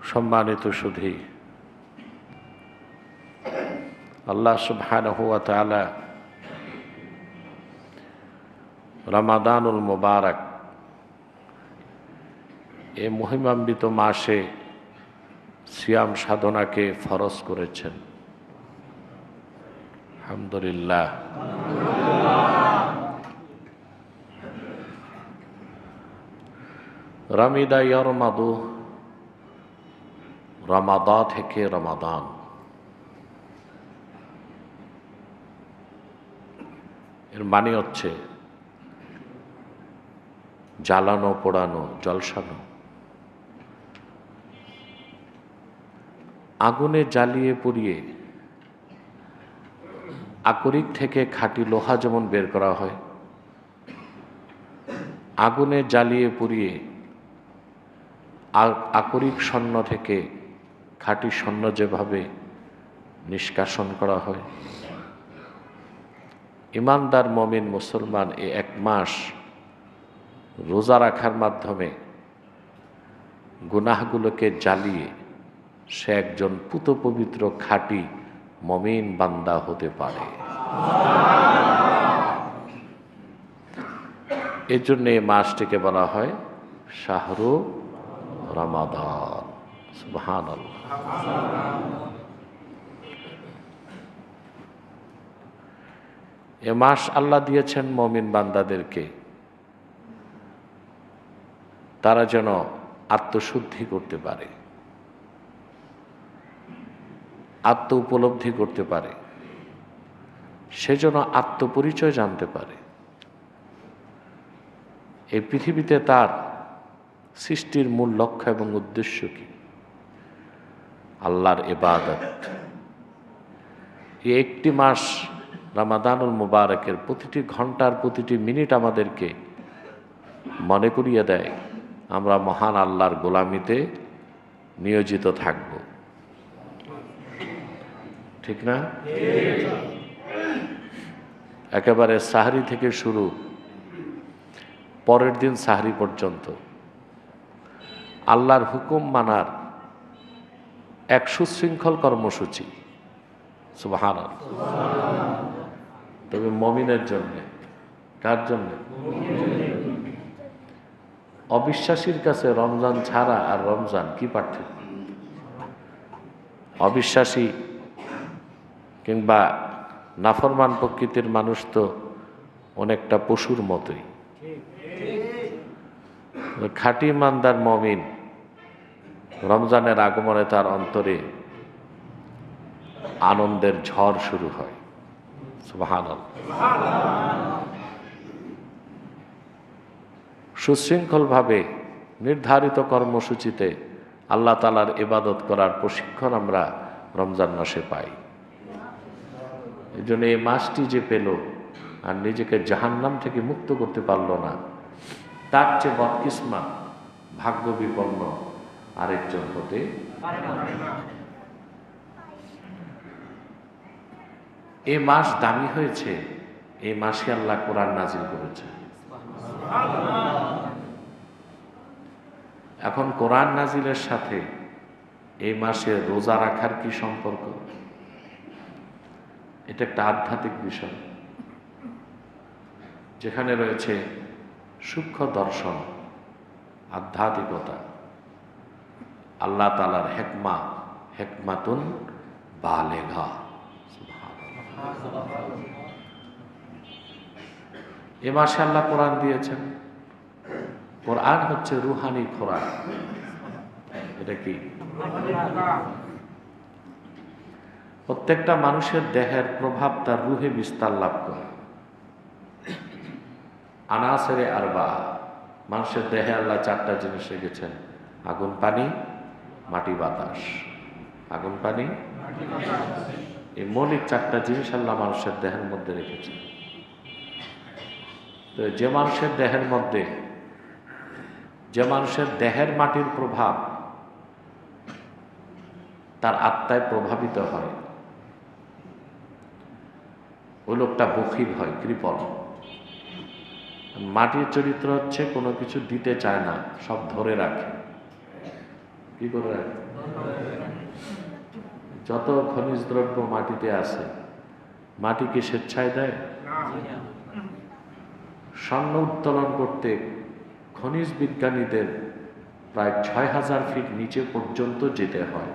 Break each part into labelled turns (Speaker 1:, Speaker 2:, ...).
Speaker 1: সম্মানিত সুধী, আল্লাহ সুবহানাহু ওয়া তাআলা রমাদানুল মুবারক এ মহিমান্বিত মাসে সিয়াম সাধনাকে ফরজ করেছেন। আলহামদুলিল্লাহ। রামিদা ইয়ারমাদু, রমাদা থেকে রমাদান। এর মানে হচ্ছে জ্বালানো, পোড়ানো, জলসানো। আগুনে জ্বালিয়ে পুড়িয়ে আকরিক থেকে খাঁটি লোহা যেমন বের করা হয়, আগুনে জ্বালিয়ে পুড়িয়ে আকরিক স্বর্ণ থেকে খাঁটি স্বর্ণ যেভাবে নিষ্কাশন করা হয়, ইমানদার মমিন মুসলমান এই এক মাস রোজা রাখার মাধ্যমে গুনাহগুলোকে জ্বালিয়ে সে একজন পুত পবিত্র খাঁটি মমিন বান্দা হতে পারে। এই জন্য এই মাসটিকে বলা হয় শাহরু রমাদান। সুবহানাল্লাহ। এ মাস আল্লাহ দিয়েছেন মমিন বান্দাদেরকে, তারা যেন আত্মশুদ্ধি করতে পারে, আত্ম উপলব্ধি করতে পারে, সেজন্য আত্মপরিচয় জানতে পারে। এই পৃথিবীতে তার সৃষ্টির মূল লক্ষ্য এবং উদ্দেশ্য কি? আল্লাহর ইবাদত। এই একটি মাস রমাদানুল মুবারকের প্রতিটি ঘন্টার প্রতিটি মিনিট আমাদেরকে মনে করিয়ে দেয় আমরা মহান আল্লাহর গোলামিতে নিয়োজিত থাকব। ঠিক না? একেবারে সাহরি থেকে শুরু পরের দিন সাহরি পর্যন্ত আল্লাহর হুকুম মানার এক সুশৃঙ্খল কর্মসূচি। সুবহানাল্লাহ। তবে মুমিনের জন্য। কার জন্য? অবিশ্বাসীর কাছে রমজান ছাড়া আর রমজান কি পার্থক্য? অবিশ্বাসী কিংবা নাফরমান প্রকৃতির মানুষ তো অনেকটা পশুর মতোই। খাঁটি ইমানদার মমিন রমজানের আগমনে তার অন্তরে আনন্দের ঝড় শুরু হয়। সুবহানাল্লাহ। সুশৃঙ্খলভাবে নির্ধারিত কর্মসূচিতে আল্লাহ তাআলার ইবাদত করার প্রশিক্ষণ আমরা রমজান মাসে পাই। এই জন্য এই মাসটি যে পেল আর নিজেকে জাহান্নাম থেকে মুক্ত করতে পারল না, তার চেয়ে বদকিসমত, ভাগ্য বিপন্ন আরেকজন হতে পারে না। এই মাস দামি হয়েছে, এই মাসে আল্লাহ কোরআন নাজিল করেছে। এখন কোরআন নাজিলের সাথে এই মাসে রোজা রাখার কি সম্পর্ক? এটা একটা আধ্যাত্মিক বিষয়, যেখানে রয়েছে সূক্ষ্ম দর্শন, আধ্যাত্মিকতা, আল্লাহ তাআলার হেকমাতুন বালেগা। এ মাসে আল্লাহ কোরআন দিয়েছেন। কোরআন হচ্ছে রুহানি খোরাক। এটা কি? প্রত্যেকটা মানুষের দেহের প্রভাব তার রুহে বিস্তার লাভ করে। আনাসেরে আরবা, মানুষের দেহে আল্লাহ চারটা জিনিস রেখেছেন: আগুন, পানি, মাটি, বাতাস। আগুন, পানি, এই মৌলিক চারটা জিনিস আল্লাহ মানুষের দেহের মধ্যে রেখেছেন। তো যে মানুষের দেহের মাটির প্রভাব তার আত্মায় প্রভাবিত হয়, ওই লোকটা বখিল হয়, কৃপণ। মাটির চরিত্র হচ্ছে কোনো কিছু দিতে চায় না, সব ধরে রাখে। কি করে রাখে? যত খনিজ দ্রব্য মাটিতে আছে, মাটি কি স্বেচ্ছায় দেয়? স্বর্ণ উত্তোলন করতে খনিজ বিজ্ঞানীদের প্রায় ৬,০০০ ফিট নিচে পর্যন্ত যেতে হয়।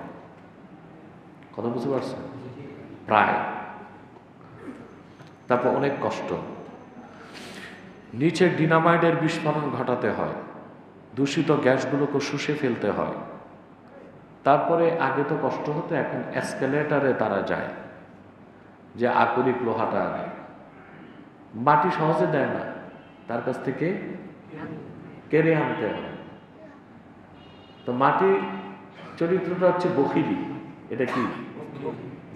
Speaker 1: কথা বুঝতে পারছেন? প্রায়। তারপর অনেক কষ্ট, নিচে ডিনামাইটের বিস্ফোরণ ঘটাতে হয়, দূষিত গ্যাসগুলোকে শুষে ফেলতে হয়। তারপরে আগে তো কষ্ট হতো, এখন এসকেলেটারে তারা যায়, যে আকরিক লোহাটা আনে। মাটি সহজে দেয় না, তার কাছ থেকে কেড়ে আনতে হয়। তো মাটির চরিত্রটা হচ্ছে বখিলি, এটা কি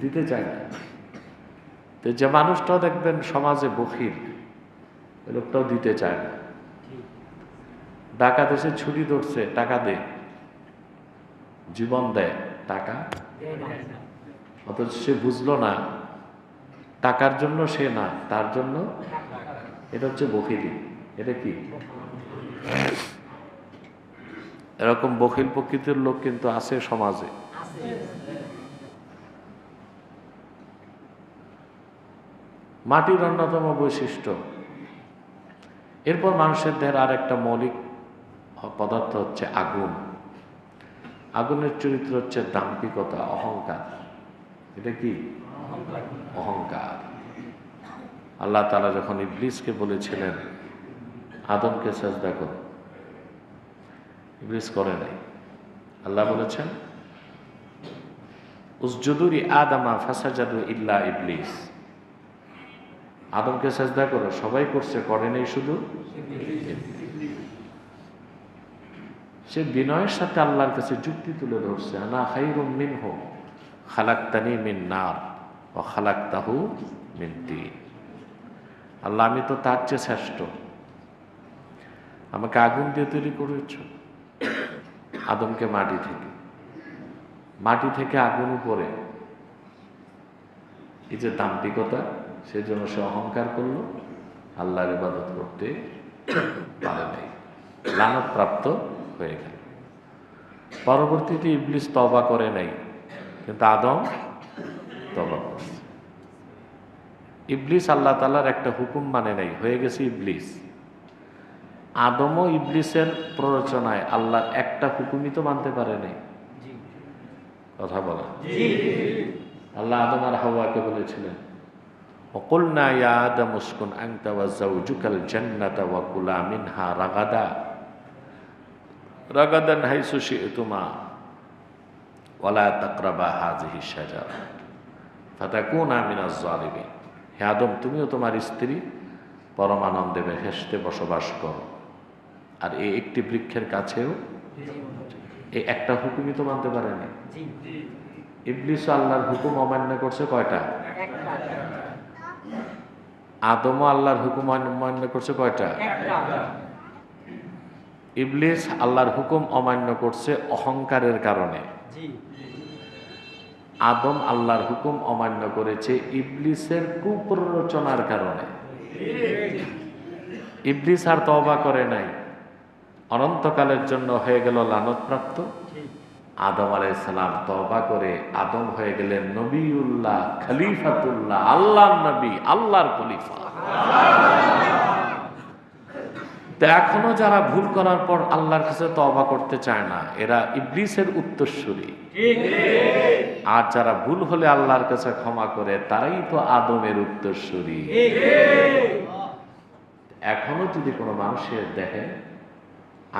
Speaker 1: দিতে চায় না। তো যে মানুষটাও দেখবেন সমাজে বখিল, ওই লোকটাও দিতে চায় না। ডাকাত এসে ছুরি ধরছে, টাকা দে, জীবন দেয়, টাকা। অথচ সে বুঝলো না টাকার জন্য সে না, তার জন্য। এটা হচ্ছে বখিলি। এটা কি? এরকম বখিল প্রকৃতির লোক কিন্তু আছে সমাজে। মাটির অন্যতম বৈশিষ্ট্য। এরপর মানুষের দেহের আর একটা মৌলিক পদার্থ হচ্ছে আগুন। আগুনের চরিত্র হচ্ছে দাম্ভিকতা, অহংকার। এটা কি? অহংকার। আল্লাহ তাআলা যখন ইবলিসকে বলেছিলেন আদমকে সাজদা করো, ইবলিস করে নাই। আল্লাহ বলেছেন উসজুদুরি আদামা ফাসাজাদু ইল্লা ইবলিস, আদমকে সাজদা করো, সবাই করছে, করে নেই শুধু সে বিনয়ের সাথে আল্লাহর কাছে যুক্তি তুলে ধরছে, আনা খায়রুম মিনহু খালাকতানি মিন নার ওয়া খালাকতাহু মিন তিন। আল্লাহ, আমি তো তার চেয়ে শ্রেষ্ঠ, আমাকে আগুন দিয়ে তৈরি করেছ, আদমকে মাটি থেকে, মাটি থেকে আগুন উপরে। এই যে দাম্ভিকতা, সেজন্য সে অহংকার করলো, আল্লাহর ইবাদত করতে পারে নাই, লানত প্রাপ্ত হয়ে গেল। পরবর্তীতে ইবলিস তওবা করে নাই, কিন্তু আদম তওবা করছে। ইবলিস আল্লাহ তাআলার একটা হুকুম মানে নাই, হয়ে গেছে ইবলিস। আদমও ইবলিসের প্ররোচনায় আল্লাহর একটা হুকুমই তো মানতে পারে নাই। কথা বলা। আল্লাহ আদম আর হাওয়াকে বলেছিলেন ওয়াকুলনা ইয়া আদম উসকুন আনতা ওয়া যাওজুকাল জান্নাতা ওয়া কুলা মিনহা রাগাদান হাইসু শি'তুমা ওয়া লা তাকরাবা হাযিহি শাজারা ফাতাকুনা মিনাজ জালিমিন। হে আদম, তুমিও তোমার স্ত্রী পরমানন্দে বেহেশতে বসবাস করো, আর এই একটি বৃক্ষের কাছেও এই একটা হুকুমই তো মানতে পারেনি। ইবলিস আল্লাহর হুকুম অমান্য করছে কয়টা? আদমও আল্লাহর হুকুম অমান্য করছে কয়টা? ইবলিস আল্লাহর হুকুম অমান্য করছে অহংকারের কারণে, আদম আল্লাহর হুকুম অমান্য করেছে ইবলিসের কুপ্ররোচনার কারণে। ইবলিস আর তওবা করে নাই, অনন্তকালের জন্য হয়ে গেল লানতপ্রাপ্ত। আদম আলাইহিস সালাম তওবা করে আদম হয়ে গেলেন নবিউল্লাহ, খলিফাতুল্লাহ, আল্লাহর নবী, আল্লাহর খলিফা। তো এখনো যারা ভুল করার পর আল্লাহর কাছে তওবা করতে চায় না, এরা ইবলিসের উত্তরসূরি। আর যারা ভুল হলে আল্লাহর কাছে ক্ষমা করে, তারাই তো আদমের উত্তরসূরি। এখনো যদি কোনো মানুষের দেখে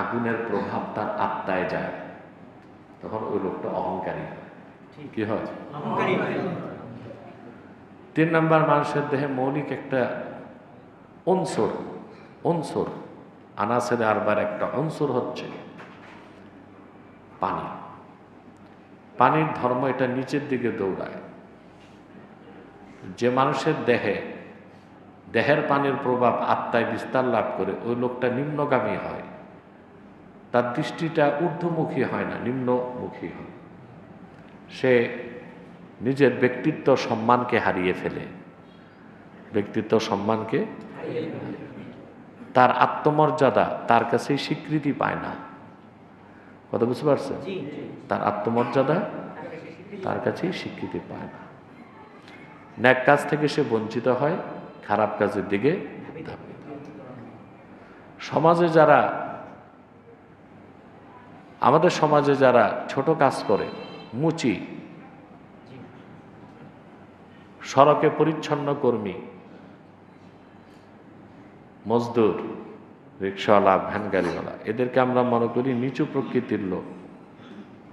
Speaker 1: আগুনের প্রভাব তার আত্মায় যায়, তখন ওই লোকটা অহংকারী কি হয়? 3 নাম্বার, মানুষের দেহে মৌলিক একটা অনসর আনাসের আরবার একটা অনসর হচ্ছে পানি। পানির ধর্ম এটা নিচের দিকে দৌড়ায়। যে মানুষের দেহের পানির প্রভাব আত্মায় বিস্তার লাভ করে, ওই লোকটা নিম্নগামী হয়, তার দৃষ্টিটা ঊর্ধ্বমুখী হয় না, নিম্নমুখী হয়। সে নিজের ব্যক্তিত্ব সম্মানকে হারিয়ে ফেলে, ব্যক্তিত্ব সম্মানকে, তার আত্মমর্যাদা তার কাছেই স্বীকৃতি পায় না। কথা বুঝতে পারছেন? তার আত্মমর্যাদা তার কাছেই স্বীকৃতি পায় না। ন্যাক কাজ থেকে সে বঞ্চিত হয়, খারাপ কাজের দিকে ধাবিত। সমাজে যারা, আমাদের সমাজে যারা ছোট কাজ করে, মুচি, সড়কে পরিচ্ছন্ন কর্মী, মজদুর, রিক্সাওয়ালা, ভ্যান গাড়িওয়ালা, এদেরকে আমরা মনে করি নিচু প্রকৃতির লোক।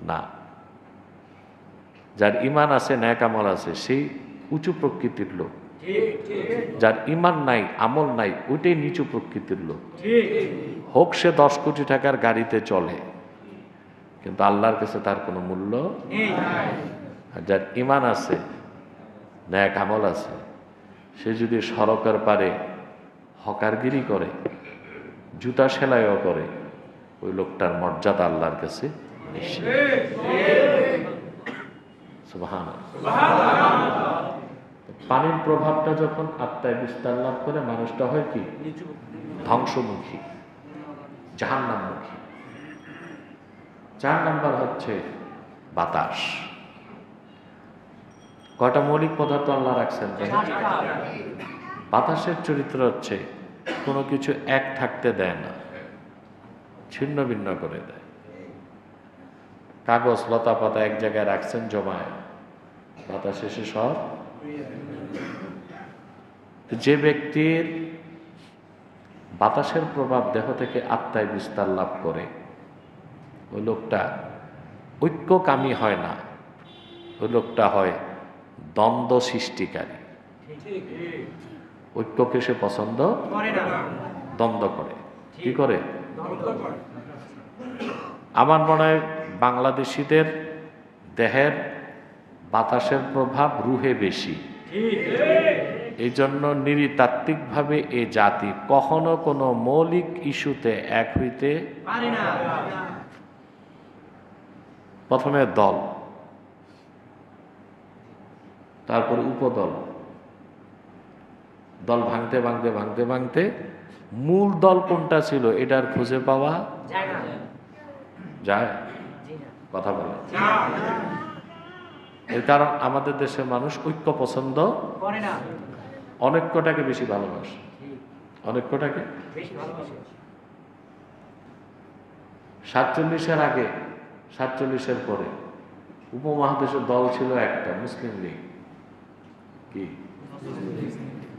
Speaker 1: না, যার ইমান আছে, ন্যাক আমল আছে, সেই উঁচু প্রকৃতির লোক। যার ইমান নাই, আমল নাই, ওইটাই নিচু প্রকৃতির লোক। হোক সে 10 কোটি টাকার গাড়িতে চলে, কিন্তু আল্লাহর কাছে তার কোনো মূল্য নেই। আর যার ইমান আছে, ন্যাক আমল আছে, সে যদি সড়কের পারে হকারগিরি করে, জুতা সেলাইও করে, ওই লোকটার মর্যাদা আল্লাহর কাছে বেশি। সুবহানাল্লাহ। পানির প্রভাবটা যখন আত্মায় বিস্তার লাভ করে, মানুষটা হয় কি? ধ্বংসমুখী, জাহান্নামমুখী। 4 নাম্বার হচ্ছে বাতাস। কয়টা মৌলিক পদার্থ আল্লাহ রাখছেন? বাতাসের চরিত্র হচ্ছে কোনো কিছু এক থাকতে দেয় না, ছিন্ন ভিন্ন করে দেয়। কাগজ, লতা পাতা এক জায়গায় রাখছেন জমায়, বাতাস এসে সব। যে ব্যক্তির বাতাসের প্রভাব দেহ থেকে আত্মায় বিস্তার লাভ করে, ওই লোকটা ঐক্যকামী হয় না, ওই লোকটা হয় দ্বন্দ্ব সৃষ্টিকারী। ঐক্যকে সে পছন্দ করে না, দ্বন্দ্ব করে। কি করে? আমার মনে হয় বাংলাদেশিদের দেহের বাতাসের প্রভাব রুহে বেশি। এই জন্য নৃতাত্ত্বিকভাবে এ জাতি কখনো কোনো মৌলিক ইস্যুতে এক হইতে পারে না। প্রথমে দল, তারপরে উপদল, দল ভাঙতে ভাঙতে ভাঙতে ভাঙতে মূল দল কোনটা ছিল এটার খুঁজে পাওয়া যায়? কথা বলে। এর কারণ আমাদের দেশের মানুষ ঐক্য পছন্দ করে না, অনৈক্যটাকে বেশি ভালোবাসে। অনৈক্যটাকে বেশি ভালোবাসে। 47-এর আগে, 47-এর পরে উপমহাদেশের দল ছিল একটা, মুসলিম লীগ। কি?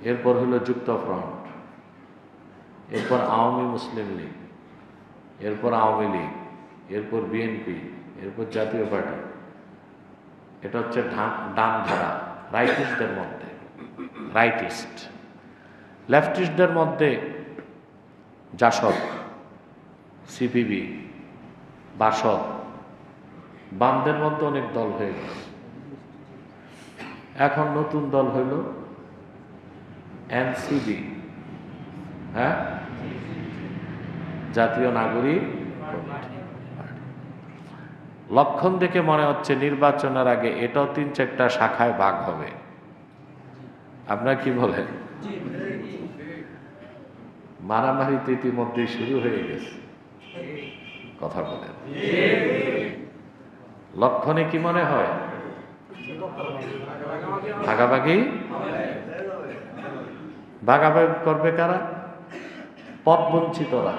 Speaker 1: এরপর হলো যুক্ত ফ্রন্ট, এরপর আওয়ামী মুসলিম লীগ, এরপর আওয়ামী লীগ, এরপর বিএনপি, এরপর জাতীয় পার্টি। এটা হচ্ছে ডান ধারা, রাইটিস্টদের মধ্যে রাইটিস্ট। লেফটিস্টদের মধ্যে জাসদ, সিপিবি, বাসদ। বামদের মধ্যে অনেক দল হয়ে গেছে। এখন নতুন দল হইল এনসিবি, হ্যাঁ, জাতীয় নাগরিক। লক্ষণ দেখে মনে হচ্ছে নির্বাচনের আগে এটাও 3-4টা শাখায় ভাগ হবে। আপনার কি বলেন? মারামারি তো ইতিমধ্যে শুরু হয়ে গেছে। কথা বলেন। লক্ষণে কি মনে হয়? ভাগাভাগি। ভাগাভাগি করবে কারা? পথ বঞ্চিতরা।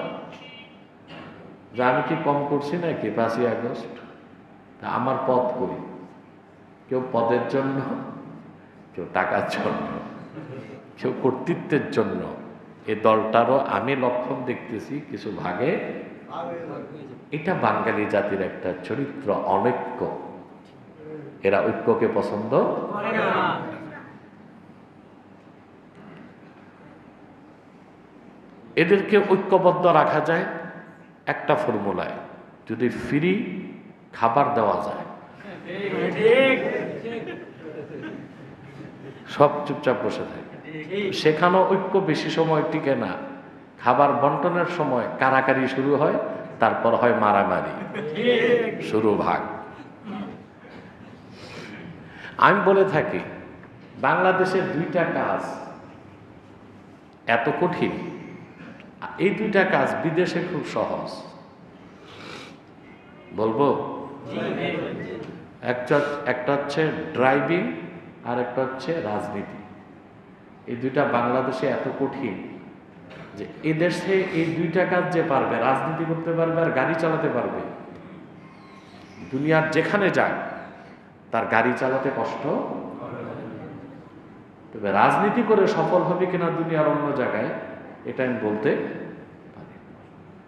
Speaker 1: যে আমি কি কম করছি নাকি 5ই আগস্ট? আমার পদ করি। কেউ পদের জন্য, কেউ টাকার জন্য, কেউ কর্তৃত্বের জন্য। এই দলটারও আমি লক্ষণ দেখতেছি কিছু ভাগে। এটা বাঙালি জাতির একটা চরিত্র, অনৈক্য। এরা ঐক্যকে পছন্দ করে না। এদেরকে ঐক্যবদ্ধ রাখা যায় একটা ফর্মুলায়, যদি ফ্রি খাবার দেওয়া যায়। সব চুপচাপ বসে থাকে। সেখানেও ঐক্য বেশি সময় টিকে না। খাবার বন্টনের সময় কারাকারি শুরু হয়, তারপর হয় মারামারি, শুরু ভাগ। আমি বলে থাকি বাংলাদেশের 2টা কাজ এত কঠিন, এই 2টা কাজ বিদেশে খুব সহজ। বলবো? একটা হচ্ছে ড্রাইভিং আর একটা হচ্ছে রাজনীতি। এই দুইটা বাংলাদেশে এত কঠিন যে এদেশে এই দুইটা কাজ যে পারবে, রাজনীতি করতে পারবে আর গাড়ি চালাতে পারবে, দুনিয়ার যেখানে যাক তার গাড়ি চালাতে কষ্ট। তবে রাজনীতি করে সফল হবে কিনা দুনিয়ার অন্য জায়গায় এটা আমি বলতে পারি।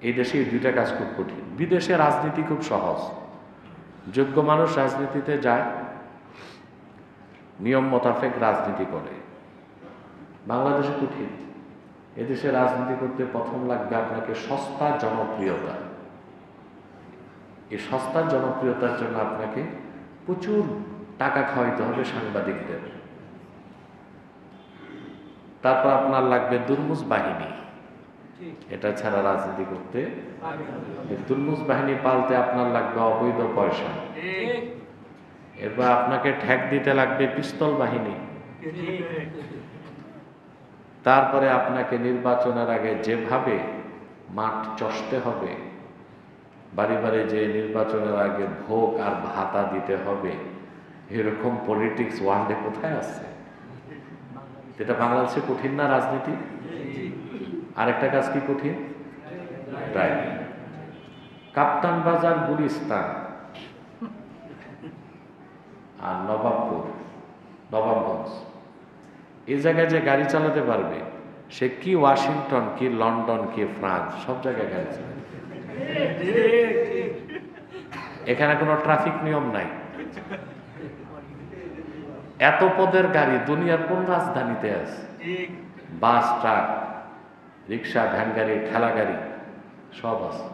Speaker 1: এই দেশে এই দুইটা কাজ খুব কঠিন। বিদেশে রাজনীতি খুব সহজ, যোগ্য মানুষ রাজনীতিতে যায়, নিয়ম মোতাবেক রাজনীতি করে। বাংলাদেশে কঠিন। এদেশে রাজনীতি করতে প্রথম লাগবে আপনাকে সস্তা জনপ্রিয়তা। এই সস্তা জনপ্রিয়তার জন্য আপনাকে প্রচুর টাকা খাওয়াইতে হবে সাংবাদিকদের। তারপর আপনার লাগবে দুর্মুজ বাহিনী। এটা ছাড়া রাজনীতি করতে, দুর্মুজ বাহিনী পালতে আপনার লাগবে অবৈধ পয়সা। এরপর আপনাকে ঠ্যাক দিতে লাগবে পিস্তল বাহিনী। তারপরে আপনাকে নির্বাচনের আগে যেভাবে মাঠ চষতে হবে, বাড়ি বাড়ি যে নির্বাচনের আগে ভোগ আর ভাতা দিতে হবে, এরকম পলিটিক্স ওয়ার্ল্ডে কোথায় আছে? এটা বাংলাদেশে কঠিন না রাজনীতি? আরেকটা কাজ কি কঠিন? ড্রাইভিং। কাপ্তান বাজার, গুলিস্তান আর নবাবগঞ্জ, এই জায়গায় যে গাড়ি চালাতে পারবে সে কি ওয়াশিংটন, কি লন্ডন, কি ফ্রান্স, সব জায়গায় গাড়ি চালাবে। এখানে কোনো ট্রাফিক নিয়ম নাই। এত পদের গাড়ি দুনিয়ার কোন রাজধানীতে আছে? বাস, ট্রাক, রিক্সা, ভ্যান গাড়ি, ঠেলা গাড়ি সব আছে।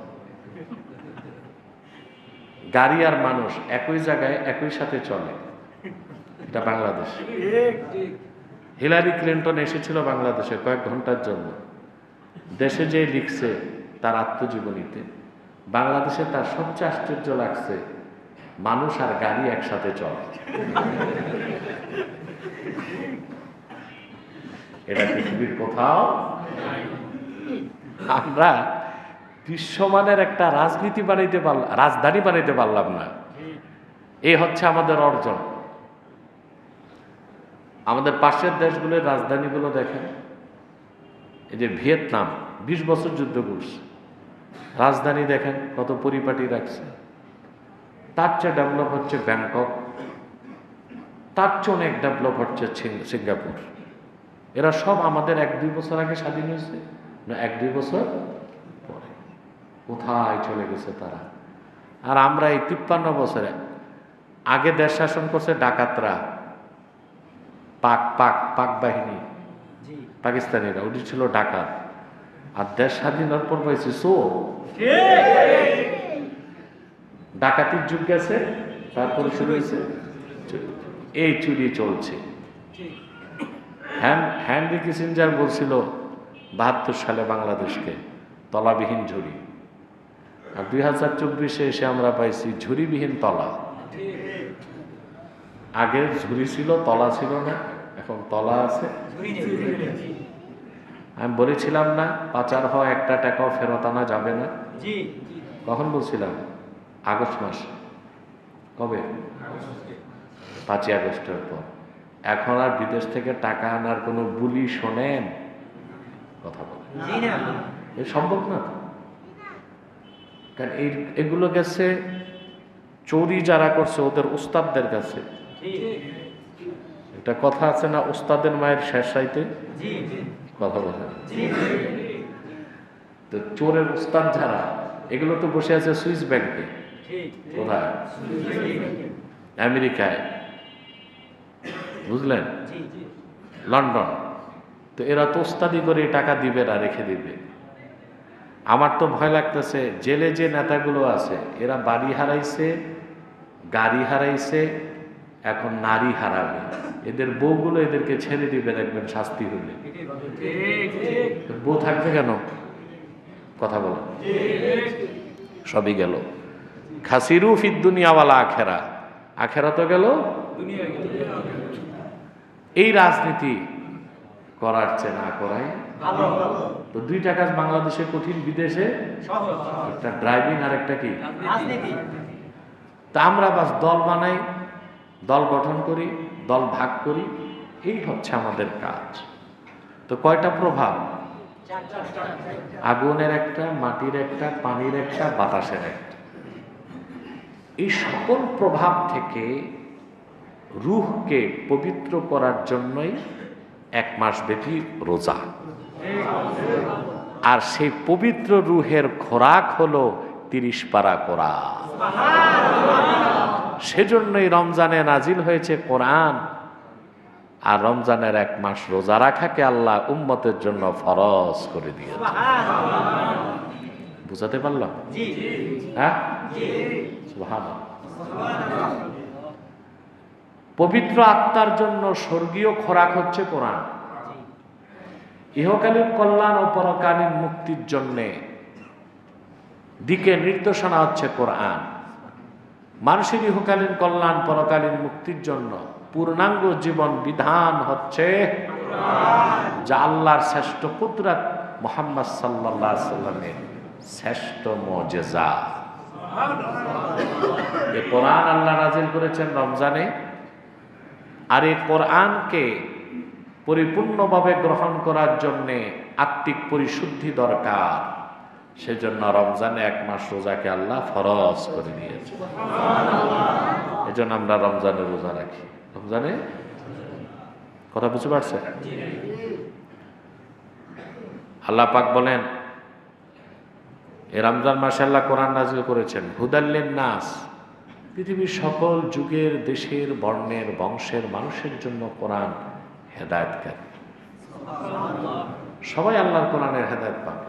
Speaker 1: গাড়ি আর মানুষ একই জায়গায় একই সাথে চলে। এটা বাংলাদেশ। হিলারি ক্লিন্টন এসেছিল বাংলাদেশে কয়েক ঘন্টার জন্য। দেশে যে লিখছে তার আত্মজীবনীতে, বাংলাদেশে তার সবচেয়ে আশ্চর্য লাগছে মানুষ আর গাড়ি একসাথে চলে। এটা পৃথিবীর কোথাও। আমরা বিশ্বমানের একটা রাজধানী বানাইতে পারলাম না। এই হচ্ছে আমাদের অর্জন। আমাদের পাশের দেশগুলোর রাজধানীগুলো দেখেন, এই যে ভিয়েতনাম 20 বছর যুদ্ধ করছে, রাজধানী দেখেন কত পরিপাটি রাখছে। তার চেয়ে ডেভেলপ হচ্ছে ব্যাংকক, তার চেয়ে অনেক ডেভেলপ হচ্ছে সিঙ্গাপুর। এরা সব আমাদের 1-2 বছর আগে স্বাধীন হয়েছে না 1-2 বছর পরে। কোথায় চলে গেছে তারা? আর আমরা এই 53 বছরে আগে দেশ শাসন করছে ডাকাতরা, পাক বাহিনী, পাকিস্তানিরা, ওটি ছিল ডাকাত। আর দেশ স্বাধীনের পর পাইছে চোর। ডাকাতির যুগ গেছে, তারপরে শুরু হয়েছে এই চুরি চলছে। হেনরি কিসিঞ্জার বলছিল 72 সালে বাংলাদেশকে তলাবিহীন ঝুড়ি, আর 2024-এ এসে আমরা পাইছি ঝুড়িবিহীন তলা। আগে ঝুড়ি ছিল, তলা ছিল না, এখন তলা আছে। আমি বলেছিলাম না পাচার হওয়া একটা টাকাও ফেরত আনা যাবে না? কখন বলছিলাম? আগস্ট মাসে। কবে? 5ই আগস্টের পর। এখন আর বিদেশ থেকে টাকা আনার কোনো বুলি শোনেন? কথা বলেন, এ সম্ভব না। কারণ এগুলো গেছে চুরি যারা করছে ওদের উস্তাদদের কাছে। একটা কথা আছে না, উস্তাদের মায়ের শেষ রাইতে? কথা বলেন। তো চোরের উস্তাদ যারা, এগুলো তো বসে আছে সুইস ব্যাংকে। কোথায়? আমেরিকায়, বুঝলেন, লন্ডন। তো এরা তো উস্তাদি করে টাকা দিবে না, রেখে দিবে। আমার তো ভয় লাগতেছে জেলে যে নেতাগুলো আছে এরা বাড়ি হারাইছে, গাড়ি হারাইছে, এখন নারী হারাবে। এদের বউগুলো এদেরকে ছেড়ে দিবে, দেখবেন শাস্তি হলে। বউ থাকবে কেন? কথা বলো। সবই গেল। খাসিরু ফিদ দুনিয়া ওয়ালা আখেরা, আখেরা তো গেল। এই রাজনীতি করার চেয়ে না করাই তো দুইটা কাজ বাংলাদেশে কঠিন, বিদেশে একটা ড্রাইভিং আর একটা কি
Speaker 2: রাজনীতি।
Speaker 1: তা আমরা বাস দল বানাই, দল গঠন করি, দল ভাগ করি, এই হচ্ছে আমাদের কাজ। তো কয়টা প্রভাব? আগুনের একটা, মাটির একটা, পানির একটা, বাতাসের একটা। এই সকল প্রভাব থেকে রূহকে পবিত্র করার জন্যই 1 মাস ব্যাপী রোজা। আর সেই পবিত্র রূহের খোরাক হলো 30 পারা কোরআন। সেজন্যই রমজানে নাজিল হয়েছে কোরআন। আর রমজানের 1 মাস রোজা রাখাকে আল্লাহ উম্মতের জন্য ফরজ করে দিয়েছে। বুঝাতে পারলাম? হ্যাঁ, সুবহানাল্লাহ। পবিত্র আত্মার জন্য স্বর্গীয় খোরাক হচ্ছে কোরআন। ইহকালীন কল্যাণ ও পরকালীন মুক্তির জন্য দিকে নির্দেশনা হচ্ছে কোরআন। মানুষের ইহকালীন কল্যাণ পরকালীন মুক্তির জন্য পূর্ণাঙ্গ জীবন বিধান হচ্ছে যা আল্লাহর শ্রেষ্ঠ কুদরত মুহাম্মদ সাল্লাল্লাহু আলাইহি সাল্লামের শ্রেষ্ঠ মুজিজা। এই কোরআন আল্লাহ নাযিল করেছেন রমজানে। আর এই কোরআনকে পরিপূর্ণভাবে গ্রহণ করার জন্য আত্মিক পরিশুদ্ধি দরকার। সেজন্য রমজানে 1 মাস রোজাকে আল্লাহ ফরজ করে দিয়েছে। এজন্য আমরা রমজানে রোজা রাখি। রমজানে কথা বুঝতে পারছেন? আল্লাহ পাক বলেন এই রমজান মাসে আল্লাহ কোরআন নাযিল করেছেন হুদাল্লিন নাস, পৃথিবীর সকল যুগের, দেশের, বর্ণের, বংশের মানুষের জন্য কোরআন হেদায়েতকারী। সবাই আল্লাহর কোরআনের হেদায়েত পাবে,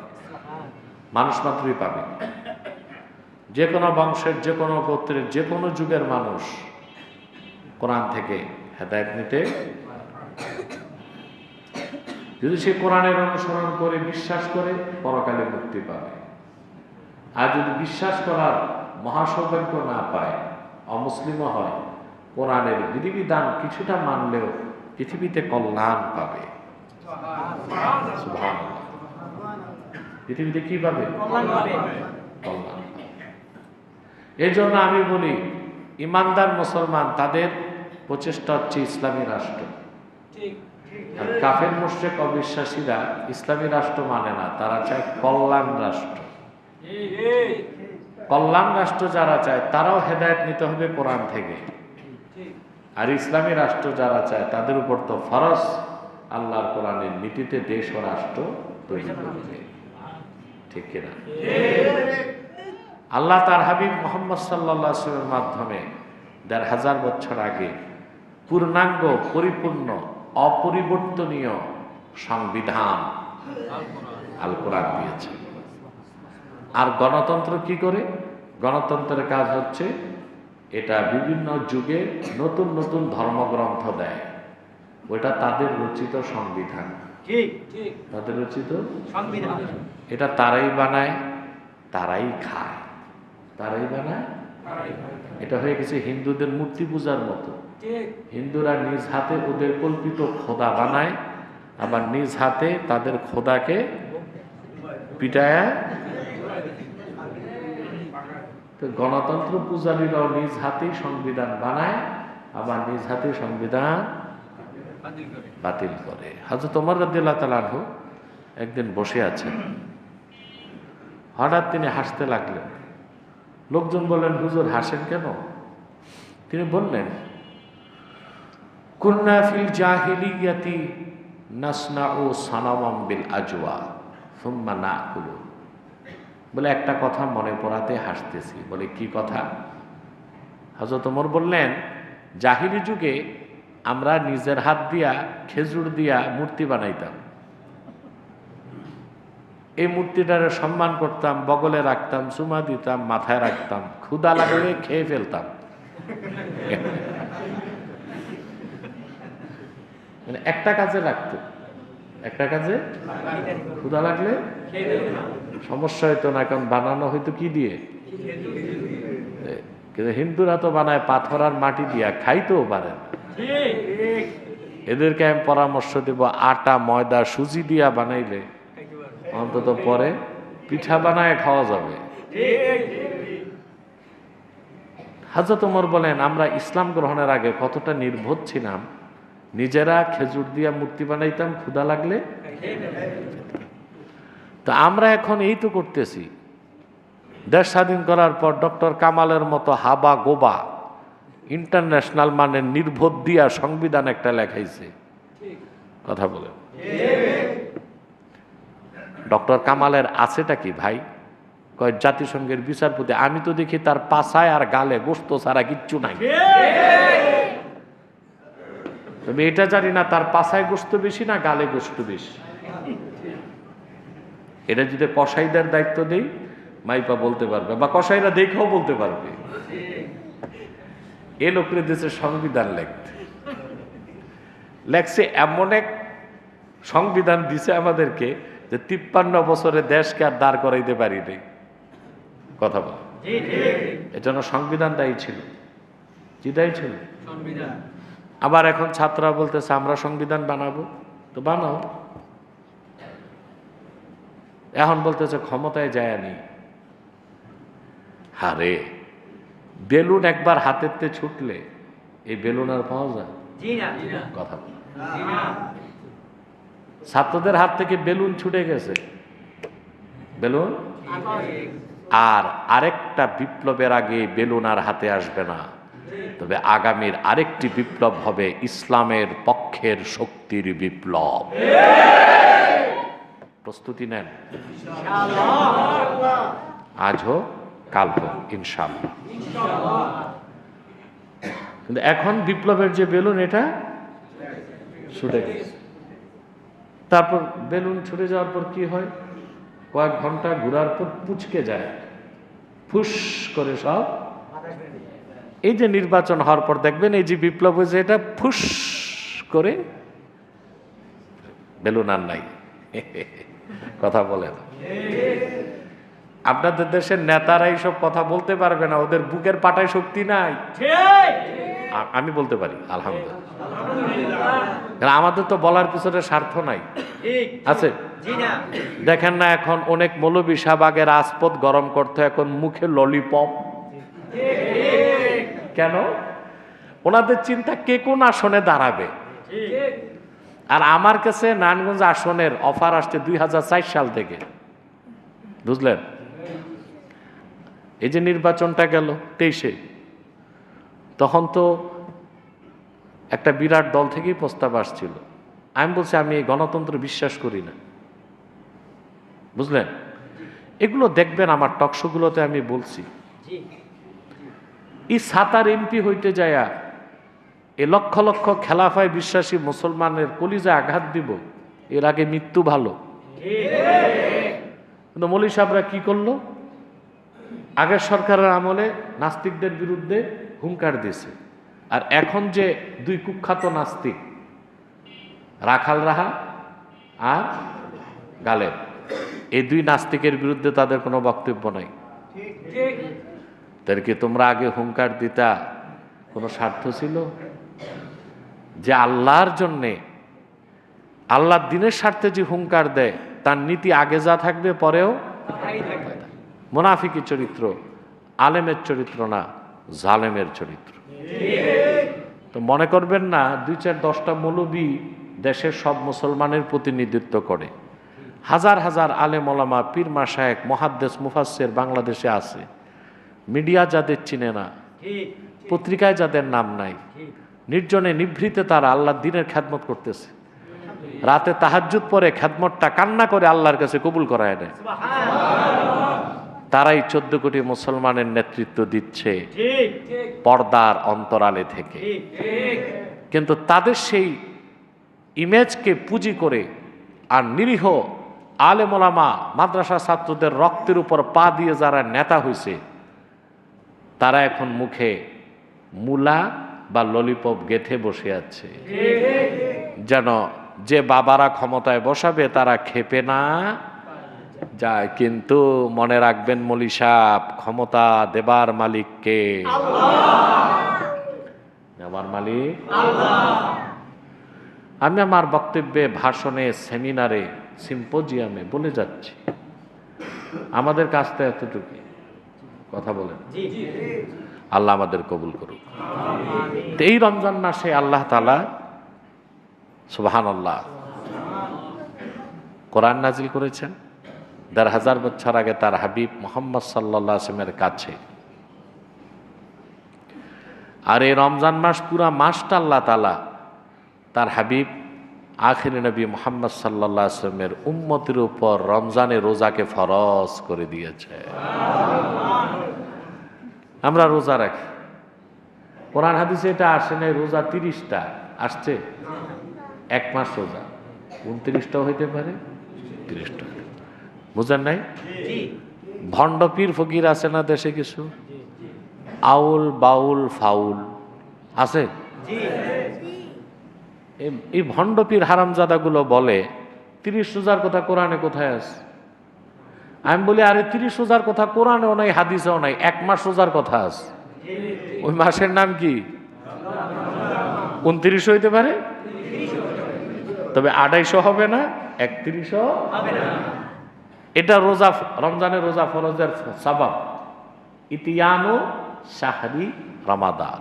Speaker 1: মানুষ মাত্রই পাবে। যে কোনো বংশের, যে কোনো গোত্রের, যে কোনো যুগের মানুষ কোরআন থেকে হেদায়েত নিতে, যদি সে কোরআনের অনুসরণ করে বিশ্বাস করে পরকালে মুক্তি পাবে। আর যদি বিশ্বাস করার মহাসৌভাগ্য না পায়, অমুসলিমও হয়, কোরআনের বিধিবিধান কিছুটা মানলেও পৃথিবীতে কল্যাণ পাবে। সুবহানাল্লাহ। পৃথিবীতে কি পাবে? কল্যাণ। এই জন্য আমি বলি ইমানদার মুসলমান তাদের প্রচেষ্টা হচ্ছে ইসলামী রাষ্ট্র। আর কাফের মুশরিক অবিশ্বাসীরা ইসলামী রাষ্ট্র মানে না, তারা চায় কল্যাণ রাষ্ট্র। কল্যাণ রাষ্ট্র যারা চায় তারাও হেদায়েত নিতে হবে কোরআন থেকে। আর ইসলামী রাষ্ট্র যারা চায় তাদের উপর তো ফরজ আল্লাহর কোরআনের নীতিতে দেশ ও রাষ্ট্র তৈরি করবে। ঠিক কিনা? আল্লাহ তার হাবিব মুহাম্মদ সাল্লাল্লাহু আলাইহি ওয়াসাল্লামের মাধ্যমে ১৫০০ বছর আগে পূর্ণাঙ্গ, পরিপূর্ণ, অপরিবর্তনীয় সংবিধান আল কোরআন দিয়েছে। আর গণতন্ত্র কি করে? গণতন্ত্রের কাজ হচ্ছে এটা বিভিন্ন যুগে নতুন নতুন ধর্মগ্রন্থ দেয়, ওইটা তাদের রচিত সংবিধান। তাদের রচিত সংবিধান, এটা তারাই বানায়, তারাই খায়, তারাই বানায়। এটা হয়ে গেছে হিন্দুদের মূর্তি পূজার মতো। হিন্দুরা নিজ হাতে ওদের কল্পিত খোদা বানায়, আবার নিজ হাতে তাদের খোদাকে পিটায়। তো গণতন্ত্র পূজারীরাও নিজ হাতেই সংবিধান বানায়, আবার নিজ হাতে সংবিধান বাতিল করে। হযরত ওমর রাদিয়াল্লাহু তাআলা আনহু একদিন বসে আছেন, হঠাৎ তিনি হাসতে লাগলেন। লোকজন বললেন, হুজুর হাসেন কেন? তিনি বললেন, কুন্না ফিল জাহিলিয়াতি নাসনাউ সানামাম বিল আজওয়া সুম্মা নাকুলু। বলে একটা কথা মনে পড়াতে হাসতেছি। বলে কি কথা? হযরত ওমর বললেন, জাহিলি যুগে আমরা নিজের হাত দিয়া খেজুর দিয়া মূর্তি বানাইতাম। এই মূর্তিটারে সম্মান করতাম, বগলে রাখতাম, চুমা দিতাম, মাথায় রাখতাম, ক্ষুধা লাগলে খেয়ে ফেলতাম। মানে একটা কাজে রাখতো, একটা কাজে ক্ষুধা লাগলে সমস্যা হইতো না, কারণ বানানো হইতো কি দিয়ে? কিন্তু হিন্দুরা তো বানায় পাথর আর মাটি দিয়া, খাইতেও পারে। এদেরকে আমি পরামর্শ দেব, আটা ময়দা সুজি দিয়া বানাইলে অন্তত পরে পিঠা বানায় খাওয়া যাবে। হযরত ওমর বলেন, আমরা ইসলাম গ্রহণের আগে কতটা নির্বোধ ছিলাম, নিজেরা খেজুর দিয়া মূর্তি বানাইতাম, ক্ষুধা লাগলে। তো আমরা এখন এই তো করতেছি। দেশ স্বাধীন করার পর ডক্টর কামালের মতো হাবা গোবা ইন্টারন্যাশনাল মানের নির্বোধ দিয়া সংবিধান একটা লেখাইছে। কথা বলে ডক্টর কামালের আছেটা কি ভাই? কয় জাতিসংঘের বিচারপতি। আমি তো দেখি তার পাছায় আর গালে গোস্ত ছাড়া কিচ্ছু নাই। তবে এটা জানি না তার পাছায় গোস্ত বেশি না গালে গোস্ত বেশি। এটা যদি কসাইদের দায়িত্ব দেই, মাইপা বলতে পারবে, বা কসাইরা দেখেও বলতে পারবে। এ লোকের দেশে সংবিধান লেখছে, এমন এক সংবিধান দিছে আমাদেরকে যে 53 বছরে দেশকে আর দাঁড় করাইতে পারি নাই। কথা বল, এজন্য সংবিধান দায়ী ছিল। কি দায়ী ছিল? আবার এখন ছাত্ররা বলতেছে আমরা সংবিধান বানাবো, তো বানাও। এখন বলতেছে ক্ষমতায় যায়নি। হারে, বেলুন একবার হাতেতে ছুটলে এই বেলুন আর পাওয়া যায়? কথা বল, ছাত্রদের হাত থেকে বেলুন ছুটে গেছে, বেলুন। আর আরেকটা বিপ্লবের আগে বেলুন আর হাতে আসবে না। তবে আগামীর আরেকটি বিপ্লব হবে ইসলামের পক্ষের শক্তির বিপ্লব। প্রস্তুতি নেন, আজ হোক কাল হোক ইনশাআল্লাহ। কিন্তু এখন বিপ্লবের যে বেলুন এটা ছুটে গেছে। তারপর বেলুন ছুটে যাওয়ার পর কি হয়? কয়েক ঘন্টা ঘোরার পর পুচকে যায়, ফুস করে সব। এই যে নির্বাচন হওয়ার পর দেখবেন এই যে বিপ্লব হয়েছে, এটা ফুস করে বেলুন আর নাই। কথা বলেন, আপনাদের দেশের নেতারা এইসব কথা বলতে পারবে না, ওদের বুকের পাটায় শক্তি নাই। আমি বলতে পারি আলহামদুলিল্লাহ। আমাদের তো বলার পিছনে স্বার্থ নাই, আছে? দেখেন না এখন অনেক মৌলবী শাহবাগে রাজপথ গরম করতে এখন মুখে ললিপপ। কেন? ওনাদের চিন্তা কে কোন আসনে দাঁড়াবে। আর আমার কাছে নারায়ণগঞ্জ আসনের অফার আসছে 2004 সাল থেকে, বুঝলেন? এই যে নির্বাচনটা গেল 23-এ, তখন তো একটা বিরাট দল থেকেই প্রস্তাব আসছিল। আমি বলছি আমি এই গণতন্ত্র বিশ্বাস করি না, বুঝলেন? এগুলো দেখবেন আমার টকশোগুলোতে আমি বলছি। এই সাতার এমপি হইতে যায়া এ লক্ষ লক্ষ খেলাফায় বিশ্বাসী মুসলমানের কলিজায় আঘাত দিব, এর আগে মৃত্যু ভালো। কিন্তু মৌলী সাহেবরা কি করলো? আগের সরকারের আমলে নাস্তিকদের বিরুদ্ধে হুঙ্কার দিয়েছে, আর এখন যে দুই কুখ্যাত নাস্তিক রাখাল রাহা আর গালেব, এই দুই নাস্তিকের বিরুদ্ধে তাদের কোনো বক্তব্য নাই। তাদেরকে তোমরা আগে হুঙ্কার দিতা, কোনো স্বার্থ ছিল? যে আল্লাহর জন্যে, আল্লাহর দিনের স্বার্থে যে হুঙ্কার দেয় তার নীতি আগে যা থাকবে পরেও। মুনাফিকি চরিত্র, আলেমের চরিত্র না, জালেমের চরিত্র। তো মনে করবেন না 2-4-10টা মৌলবী দেশের সব মুসলমানের প্রতিনিধিত্ব করে। হাজার হাজার আলেম ওলামা, পীর মাশায়েখ, মুহাদ্দিস, মুফাসসির বাংলাদেশে আছে। মিডিয়া যাদের চিনে না, পত্রিকায় যাদের নাম নাই, নির্জনে নিভৃতে তারা আল্লাহর দ্বীনের খেদমত করতেছে। রাতে তাহাজ্জুদ পরে খেদমতটা কান্না করে আল্লাহর কাছে কবুল করায় নেয়। তারাই 14 কোটি মুসলমানের নেতৃত্ব দিচ্ছে পর্দার অন্তরালে থেকে। কিন্তু তাদের সেই ইমেজকে পুঁজি করে আর নিরীহ আলেম ওলামা, মাদ্রাসা ছাত্রদের রক্তের উপর পা দিয়ে যারা নেতা হয়েছে, তারা এখন মুখে মুলা বা ললিপপ গেথে বসে আছে, যেন যে বাবারা ক্ষমতায় বসাবে তারা খেপে না যায়। কিন্তু মনে রাখবেন মৌলী সাহেব, ক্ষমতা দেবার মালিক কে? আল্লাহ। দেবার মালিক আল্লাহ। আমি আমার বক্তব্যে, ভাষণে, সেমিনারে, সিম্পোজিয়ামে বলে যাচ্ছি, আমাদের কাজটা এতটুকু। কথা বলেন। আল্লাহ আমাদের কবুল করুক। তো এই রমজান মাসে আল্লাহ তাআলা সুবহানাল্লাহ কোরআন নাজিল করেছেন ১,৫০০ বছর আগে তার হাবিব মুহাম্মদ সাল্লাল্লাহু আলাইহি ওয়াসাল্লামের কাছে। আর এই রমজান মাস, পুরা মাসটা আল্লাহ তাআলা তার হাবিব আখিরি নবী মুহাম্মদ সাল্লাল্লাহু আলাইহি ওয়াসাল্লামের উম্মতের উপর রমজানে রোজাকে ফরজ করে দিয়েছে। আমরা রোজা রাখি, কোরআন হাদিসে এটা আসে নাই। রোজা ৩০টা আসছে, এক মাস রোজা ২৯টাও হইতে পারে, ৩০টা। বুঝেন নাই? ভণ্ড পীর ফকির আছে না দেশে কিছু, আউল বাউল ফাউল আছে। এই ভণ্ড পীর হারামজাদাগুলো বলে ৩০ রোজার কথা কোরআনে কোথায় আছে? আমি বলি, আরে ৩০ রোজার কথা কোরআনেও নাই, হাদিসেও নাই, এক মাস রোজার কথা আছে। ওই মাসের নাম কি? ২৯ হইতে পারে, তবে ২৮০ হবে না, ৩১ হবে না। এটা রোজা, রমজানের রোজা ফরজের সাবাব ইতিয়ানু শাহরি রমাদান,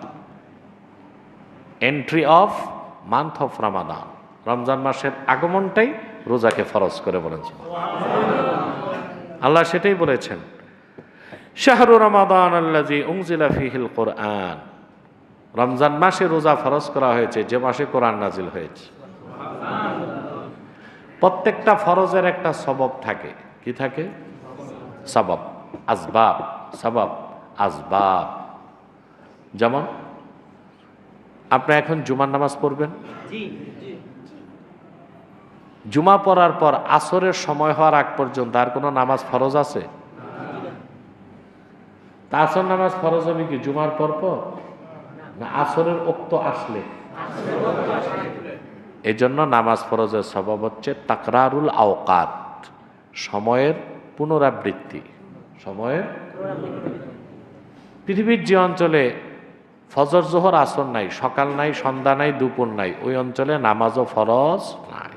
Speaker 1: এন্ট্রি অফ মান্থ অফ রমাদান। রমজান মাসের আগমনটাই রোজাকে ফরজ করে বলেন আল্লাহ। সেটাই বলেছেন, শাহরু রমাদান আল্লাযী উনজিলা ফীহিল কুরআন। রমজান মাসে রোজা ফরজ করা হয়েছে যে মাসে কোরআন নাজিল হয়েছে। প্রত্যেকটা ফরজের একটা সবব থাকে। কি থাকে? সবব, আসবাব, সবব, আসবাব। যেমন আপনি এখন জুমার নামাজ পড়বেন, জুমা পড়ার পর আসরের সময় হওয়ার আগ পর্যন্ত আর কোনো নামাজ ফরজ আছে? তা আসর নামাজ ফরজ হবে কি জুমার পর পর, না আসরের ওক্ত আসলে? এই জন্য নামাজ ফরজের সবব হচ্ছে তাকরারুল আওকাত, সময়ের পুনরাবৃত্তি। সময়ের, পৃথিবীর যে অঞ্চলে ফজর জোহর আসর নাই, সকাল নাই, সন্ধ্যা নাই, দুপুর নাই, ওই অঞ্চলে নামাজও ফরজ নাই।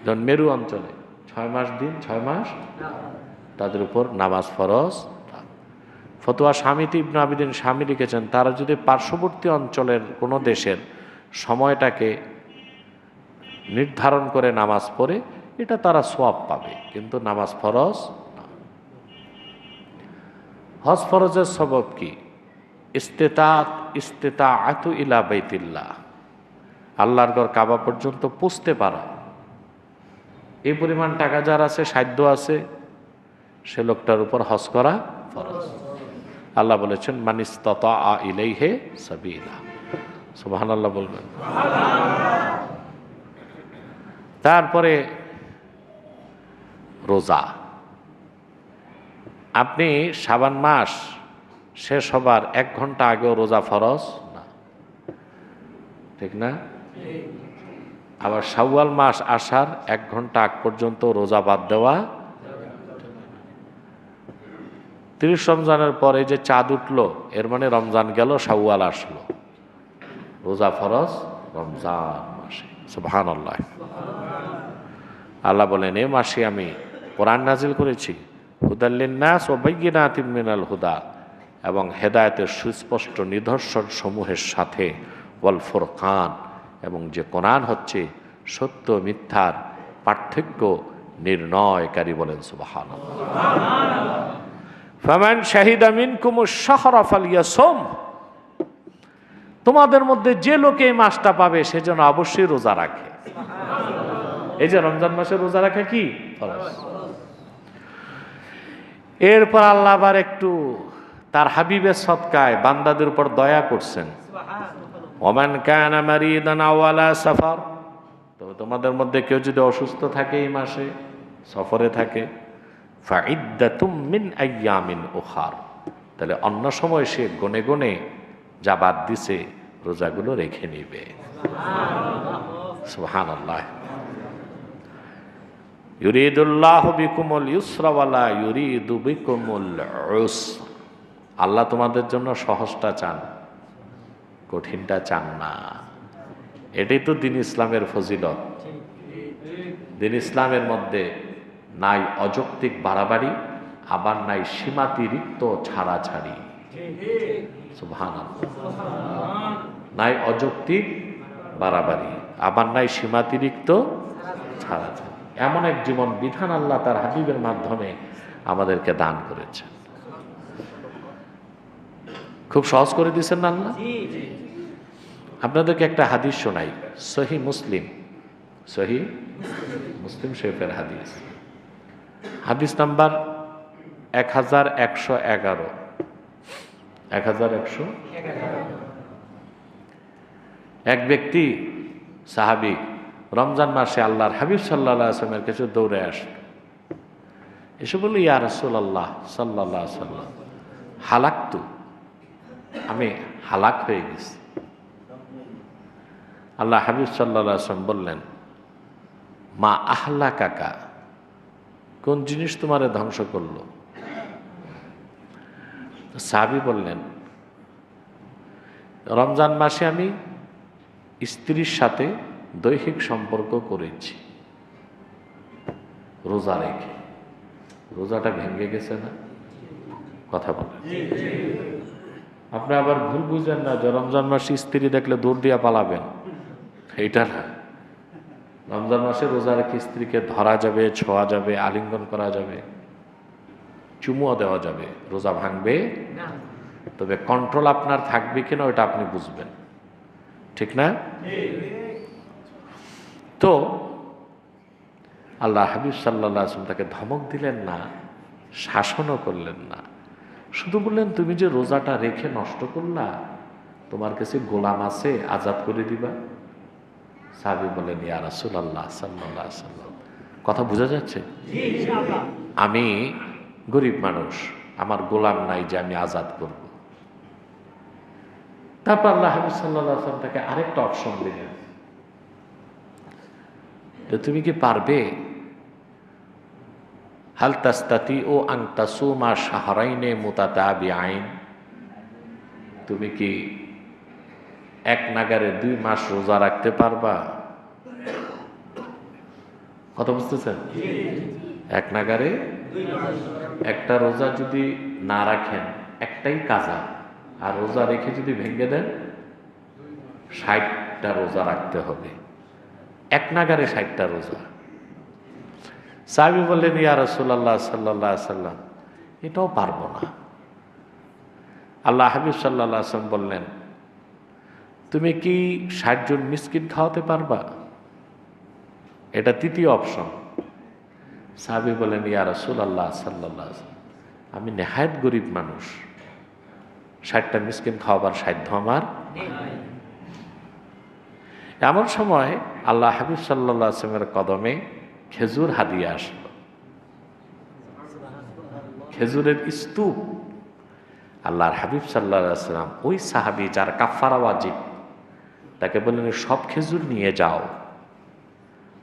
Speaker 1: যেমন মেরু অঞ্চলে 6 মাস দিন 6 মাস, তাদের উপর নামাজ ফরজ। ফতোয়া স্বামীতি ইবনে আবিদিন স্বামী লিখেছেন, তারা যদি পার্শ্ববর্তী অঞ্চলের কোনো দেশের সময়টাকে নির্ধারণ করে নামাজ পড়ে, এটা তারা সওয়াব পাবে, কিন্তু নামাজ ফরজ না। হজ ফরজের সবব কি? ইস্তেতাআতু ইলা বাইতিল্লাহ, আল্লাহর ঘর কাবা পর্যন্ত পৌঁছতে পারা। এই পরিমাণ টাকা যার আছে, সাধ্য আছে, সে লোকটার উপর হজ করা ফরজ। আল্লাহ বলেছেন মান ইসতাতাআ ইলাইহি সাবিলা। সুবহানাল্লাহ বলবেন। তারপরে রোজা, আপনি শাবান মাস শেষ হবার 1 ঘন্টা আগেও রোজা ফরজ না, ঠিক না? আবার শাওয়াল মাস আসার 1 ঘন্টা আগ পর্যন্ত রোজা বাদ দেওয়া। 30 রমজানের পরে যে চাঁদ উঠলো, এর মানে রমজান গেল, শাওয়াল আসলো, রোজা ফরজ রমজান মাসে। সুবহানাল্লাহ। আল্লাহ বলেন, এ মাসে আমি কোরআন নাজিল করেছি, হুদাল লিন্নাস ওয়া বাইয়িনাতিন মিনাল হুদা, এবং হেদায়েতের সুস্পষ্ট নিদর্শন সমূহের সাথে, ওয়াল ফুরকান, এবং যে কোরআন হচ্ছে সত্য মিথ্যার পার্থক্য নির্ণয়কারী। বলেন সুবহানাল্লাহ। ফামান শাহিদা মিনকুমুশ শাহরা ফালইয়াসুম, তোমাদের মধ্যে যে লোকে এই মাসটা পাবে সে যেন অবশ্যই রোজা রাখে। এই যে রমজান মাসে রোজা রাখা কি ফরজ। এরপর আল্লাহ আবার একটু তার হাবিবের সদকায় বান্দাদের উপর দয়া করছেন। ওমান কানা মারিদান আও আলা সাফার, তো তোমাদের মধ্যে কেউ যদি অসুস্থ থাকে এই মাসে, সফরে থাকে, ফাইদ্দাতুম মিন আইয়ামিন উখার, তাহলে অন্য সময় সে গনে গনে যা বাদ দিছে রোজাগুলো রেখে নিবে। সুবহানাল্লাহ। ইউরিদুল্লাহু বিকুমুল ইউসরা ওয়ালা ইউরিদু বিকুমুল উসরা, আল্লাহ তোমাদের জন্য সহজটা চান, কঠিনটা চান না। এটাই তো দিন ইসলামের ফজিলত। দিন ইসলামের মধ্যে নাই অযৌক্তিক বাড়াবাড়ি, আবার নাই সীমাতিরিক্ত ছাড়াছাড়ি। সুবহানাল্লাহ। নাই অযৌক্তিক বাড়াবাড়ি, আবার নাই সীমাতিরিক্ত ছাড়াছাড়ি। এমন এক জীবন বিধান আল্লাহ তার হাবিবের মাধ্যমে আমাদেরকে দান করেছেন। খুব সহজ করে দিয়েছেন না আল্লাহ। আপনাদেরকে একটা হাদিস শোনাই, সহিহ মুসলিম শরীফের হাদিস, হাদিস নাম্বার 1111। এক ব্যক্তি সাহাবী রমজান মাসে আল্লাহর হাবিব সাল্লাল্লাহু আলাইহি ওয়াসাল্লামের কাছে দৌড়ে আসলো, এসে বলল, ইয়া রাসূলুল্লাহ সাল্লাল্লাহু আলাইহি ওয়াসাল্লাম, হালাকতু, আমি হালাক হয়ে গেছি। আল্লাহ হাবিব সাল্লাল্লাহু আলাইহি ওয়াসাল্লাম বললেন, মা আহলাকাকা, কোন জিনিস তোমারে ধ্বংস করলো? সাহাবী বললেন, রমজান মাসে আমি স্ত্রীর সাথে দৈহিক সম্পর্ক করেছি রোজা রেখে। রোজাটা ভেঙে গেছে না? কথা বলেন। আপনি আবার ভুল বুঝেন না যে রমজান মাসে স্ত্রী দেখলে দৌড় দিয়া পালাবেন, এইটা না। রমজান মাসে রোজা রেখে স্ত্রীকে ধরা যাবে, ছোঁয়া যাবে, আলিঙ্গন করা যাবে, চুমুও দেওয়া যাবে, রোজা ভাঙবে না। তবে কন্ট্রোল আপনার থাকবে কিনা ওটা আপনি বুঝবেন, ঠিক না? তো আল্লাহ হাবিব সাল্লাল্লাহু আলাইহি ওয়াসাল্লাম তাকে ধমক দিলেন না, শাসনও করলেন না, শুধু বললেন, তুমি যে রোজাটা রেখে নষ্ট করলা, তোমার কাছে গোলাম আছে, আজাদ করে দিবা। সাহাবী বলেন, ইয়া রাসূলুল্লাহ সাল্লাল্লাহু আলাইহি ওয়াসাল্লাম, কথা বোঝা যাচ্ছে? আমি গরিব মানুষ, আমার গোলাম নাই যে আমি আজাদ করব। তারপর আল্লাহ হাবিব সাল্লাল্লাহু আলাইহি ওয়াসাল্লাম তাকে আরেকটা অপশন দিলেন, তুমি কি পারবে, হাল তাস্তাতিউ আন তাসুমা শাহরাইনে মুতাতাবিআইন, তুমি কি এক নাগারে 2 মাস রোজা রাখতে পারবা? কথা বুঝতেছেন? এক নাগারে একটা রোজা যদি না রাখেন একটাই কাজা, আর রোজা রেখে যদি ভেঙে দেন 60টা রোজা রাখতে হবে, এক নাগারে 60টা রোজা। সাহাবী বললেন, ইয়া রাসূলুল্লাহ সাল্লাল্লাহু আলাইহি ওয়াসাল্লাম, এটাও পারবো না। আল্লাহ হাবিব সাল্লাল্লাহু আলাইহি ওয়াসাল্লাম বললেন, তুমি কি 60 জন মিসকিন খাওয়াতে পারবা? এটা তৃতীয় অপশন। সাহাবী বলেন, ইয়া রাসূলুল্লাহ সাল্লাল্লাহু আলাইহি ওয়াসাল্লাম, আমি নেহায়েত গরিব মানুষ, 60টা মিসকিন খাওয়াবার সাধ্য আমার নেই। এমন সময় আল্লাহ হাবিব সাল্লাল্লাহু আলাইহি ওয়াসাল্লামের কদমে খেজুর হাদিয়া আসলো, খেজুরের স্তূপ। আল্লাহর হাবিব সাল্লাল্লাহু আলাইহি ওয়াসাল্লাম ওই সাহাবী যার কাফারা ওয়াজিব, তাকে বললেন, সব খেজুর নিয়ে যাও,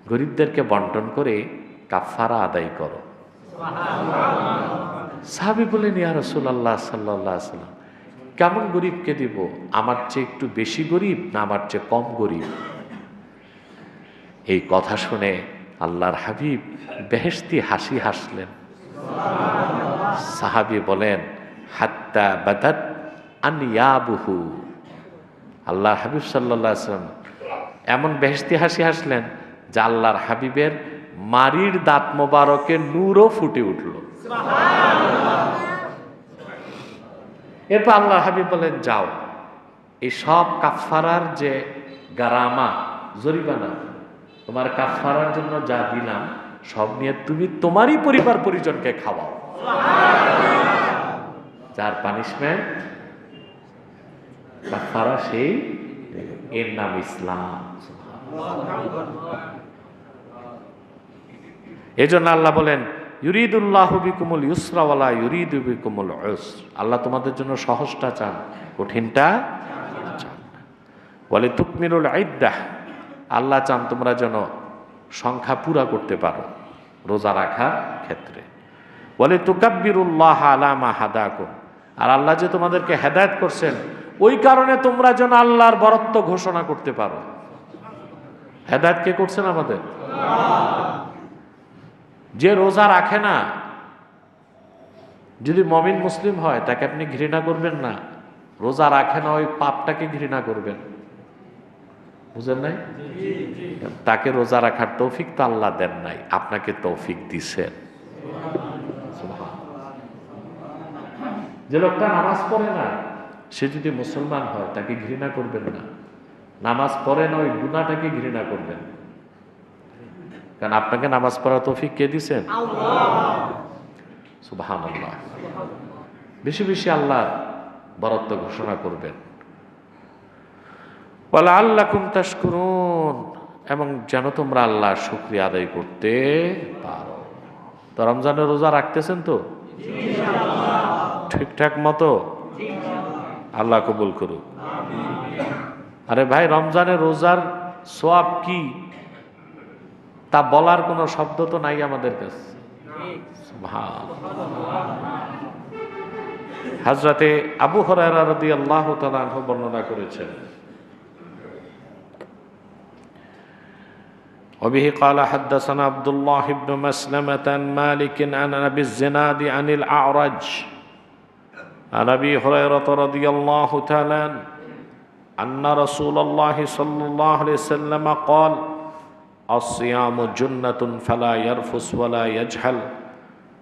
Speaker 1: গরিবদেরকে বন্টন করে কাফারা আদায় করো। সাহাবী বললেন, ইয়া রাসূলুল্লাহ সাল্লাল্লাহু আলাইহি ওয়াসাল্লাম, কেমন গরিবকে দিব? আমার চেয়ে একটু বেশি গরিব না আমার চেয়ে কম গরিব? এই কথা শুনে আল্লাহর হাবিব বেহেশতি হাসি হাসলেন। সাহাবী বলেন, হাত্তা বাদাত আনয়াবুহু, আল্লাহর হাবিব সাল্লাল্লাহু আলাইহি ওয়াসাল্লাম এমন বেহেশতি হাসি হাসলেন যে আল্লাহর হাবিবের মারির দাঁত মোবারকে নূরও ফুটে উঠল। এরপর আল্লাহর হাবিব বলেন, যাও, এই সব কাফারার যে গারামা, জরিমানা, তোমার কাফারার জন্য যা দিলাম সব নিয়ে তুমি তোমারই পরিবার পরিজনকে খাওয়াও। যার পানিশমেন্ট কাফারা, সেই, এর নাম ইসলাম। এজন্য আল্লাহ বলেন, ইউরিদুল্লাহু বিকুমুল ইউসরা ওয়ালা ইউরিদু বিকুমুল উসর, আল্লাহ তোমাদের জন্য সহজটা চান, কঠিনটা চান। ওয়ালি তুকমিলুল ইদ্দাহ, আল্লাহ চান তোমরা যেন সংখ্যা পুরা করতে পারো রোজা রাখার ক্ষেত্রে। ওয়ালি তুকাব্বিরুল্লাহ আলা মা হাদাকুম, আর আল্লাহ যে তোমাদেরকে হেদায়েত করছেন ওই কারণে তোমরা যেন আল্লাহর বরত্ব ঘোষণা করতে পারো। হেদায়েত কে করছেন? আমাদের। যে রোজা রাখে না, যদি মমিন মুসলিম হয় তাকে আপনি ঘৃণা করবেন না, রোজা রাখে না ওই পাপটাকে ঘৃণা করবেন। বুঝেন নাই? তাকে রোজা রাখার তৌফিক তো আল্লাহ দেন নাই, আপনাকে তৌফিক দিছেন। যে লোকটা নামাজ পড়ে না, সে যদি মুসলমান হয় তাকে ঘৃণা করবেন না, নামাজ পড়ে না ওই গুনাহটাকে ঘৃণা করবেন। কারণ আপনাকে নামাজ পড়ার তৌফিক কে দিছেন? সুবহানাল্লাহ। বেশি বেশি আল্লাহ বরত্ব ঘোষণা করবেন। ওয়ালাআল্লাকুম তাশকুরুন, এবং যেন তোমরা আল্লাহর শুকরিয়া আদায় করতে পারো। তো রমজানের রোজা রাখতেছেন তো ঠিকঠাক মতো? আল্লাহ কবুল করুক। আরে ভাই, রমজানের রোজার সওয়াব কি তা বলার কোনো শব্দ তো নাই আমাদের কাছে। হযরতে আবু হুরায়রা রাদিয়াল্লাহু তাআলা আনহু বর্ণনা করেছেন, وبه قال حدثنا عبد الله بن مسلمة عن مالك عن أبي الزناد عن الأعرج عن أبي هريرة رضي الله تعالى عنه أن رسول الله صلى الله عليه وسلم قال الصيام جنة فلا يرفث ولا يجهل